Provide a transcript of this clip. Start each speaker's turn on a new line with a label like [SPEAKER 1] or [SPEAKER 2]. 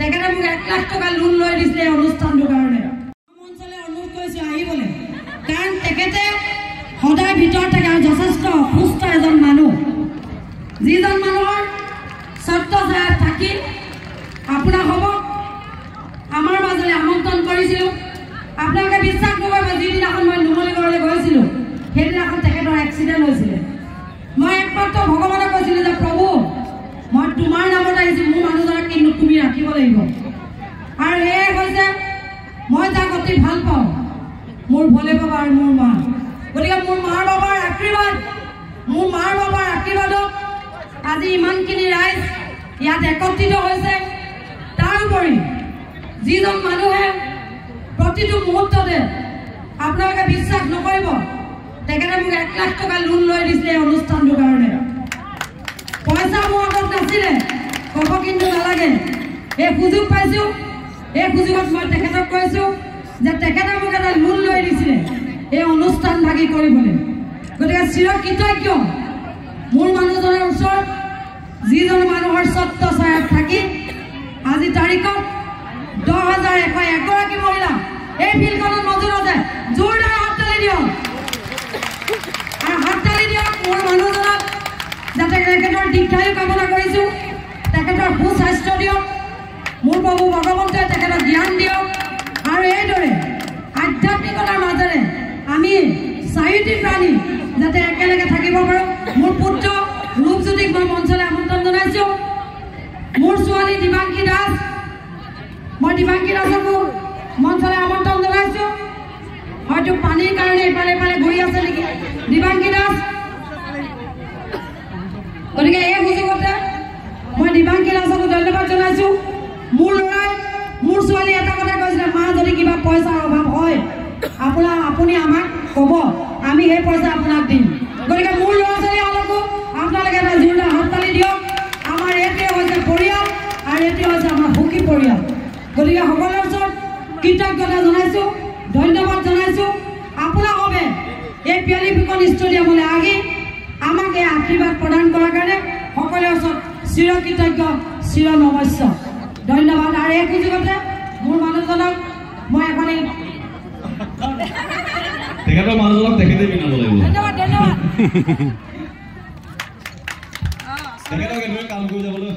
[SPEAKER 1] তেখেতে মোক 1 লাখ টকা লোন লৈ দিছিলে অনুষ্ঠানটোৰ কাৰণে মঞ্চলৈ অনুৰোধ কৰিছোঁ আহিবলৈ কাৰণ তেখেতে সদায় ভিতৰত থাকে আৰু যথেষ্ট সুস্থ এজন মানুহ যিজন মানুহৰ সত্য ছায়াত থাকি আপোনাৰ হ'ব আমাৰ মাজলৈ আমন্ত্ৰণ কৰিছিলোঁ আপোনালোকে বিশ্বাস নকৰিব যিদিনাখন মই নুমলীগড়লৈ গৈছিলোঁ সেইদিনাখন তেখেতৰ এক্সিডেণ্ট হৈছিলে মই একমাত্ৰ ভগৱানক কৈছিলোঁ যে প্ৰভু মই তোমাৰ নামত আহিছোঁ মোৰ মানুহজনক কিন্তু তুমি ৰাখিব লাগিব আৰু এয়ে হৈছে মই যাক অতি ভাল পাওঁ মোৰ ভোলে বাবা আৰু মোৰ মা গতিকে মোৰ মাৰ বাবাৰ আশীৰ্বাদত আজি ইমানখিনি ৰাইজ ইয়াত একত্ৰিত হৈছে তাৰোপৰি যিজন মানুহে প্ৰতিটো মুহূৰ্ততে আপোনালোকে বিশ্বাস নকৰিব তেখেতে মোক 1 লাখ টকা লোন লৈ দিছিলে অনুষ্ঠানটোৰ কাৰণে পইচা মোৰ আগত নাছিলে ক'ব কিন্তু নালাগে এই সুযোগ পাইছোঁ এই সুযোগত মই তেখেতক কৈছোঁ যে তেখেতে মোক এটা লোন লৈ দিছিলে এই অনুষ্ঠান ভাগি কৰিবলৈ গতিকে চিৰকৃতজ্ঞ মোৰ মানুহজনৰ ওচৰত যিজন মানুহৰ সত্য ছায়াত থাকি আজি তাৰিখত 10,101 মহিলা এই ফিল্ডখনত মজুৰ আছে জোৰদাৰ হাততালি দিয়ক আৰু হাততালি দিয়ক মোৰ মানুহজনক যাতে তেখেতৰ দীৰ্ঘায়ু কামনা কৰিছোঁ তেখেতৰ সুস্বাস্থ্য দিয়ক মোৰ প্ৰভু ভগৱন্তই তেখেতক জ্ঞান দিয়ক আৰু এইদৰে আধ্যাত্মিকতাৰ মাজেৰে আমি চাৰিটি প্ৰাণী যাতে একেলগে থাকিব পাৰোঁ মোৰ পুত্ৰ ৰূপজ্যোতিক মই মঞ্চলৈ আমন্ত্ৰণ জনাইছোঁ মোৰ ছোৱালী দিবাংকী দাস মই দিবাংকী দাসকো মঞ্চলৈ আমন্ত্ৰণ জনাইছোঁ হয়তো পানীৰ কাৰণে ইফালে ইফালে ঘূৰি আছে নেকি দিবাংকী দাস গতিকে এই সুযোগতে মই দিবাংকী দাসকো ধন্যবাদ জনাইছোঁ মোৰ ল'ৰাই মোৰ ছোৱালী এটা কথা কৈছিলে মা যদি কিবা পইচাৰ অভাৱ হয় আপুনি আমাক ক'ব আমি সেই পইচা আপোনাক দিম গতিকে মোৰ ল'ৰা ছোৱালীসকলকো আপোনালোকে এটা জোৰদাৰ হাততালি দিয়ক আমাৰ এইটোৱে হৈছে পৰিয়াল আৰু এইটোৱে হৈছে আমাৰ সুখী পৰিয়াল গতিকে সকলোৰে ওচৰত কৃতজ্ঞতা জনাইছোঁ ধন্যবাদ জনাইছোঁ আপোনালোকে এই পিয়ালি ফুকন ষ্টেডিয়ামলৈ আহি আমাক এই আশীৰ্বাদ প্ৰদান কৰাৰ কাৰণে সকলোৰে ওচৰত চিৰকৃতজ্ঞ চিৰনমস্য ধন্যবাদ আৰু এই সুযোগতে মোৰ মানুহজনক মই এখনি
[SPEAKER 2] তেখেতৰ মানুহজনক তেখেতে পিন্ধাব লাগিব
[SPEAKER 1] ধন্যবাদ
[SPEAKER 2] তেখেতক এনেকৈ কাম কৰি যাবলৈ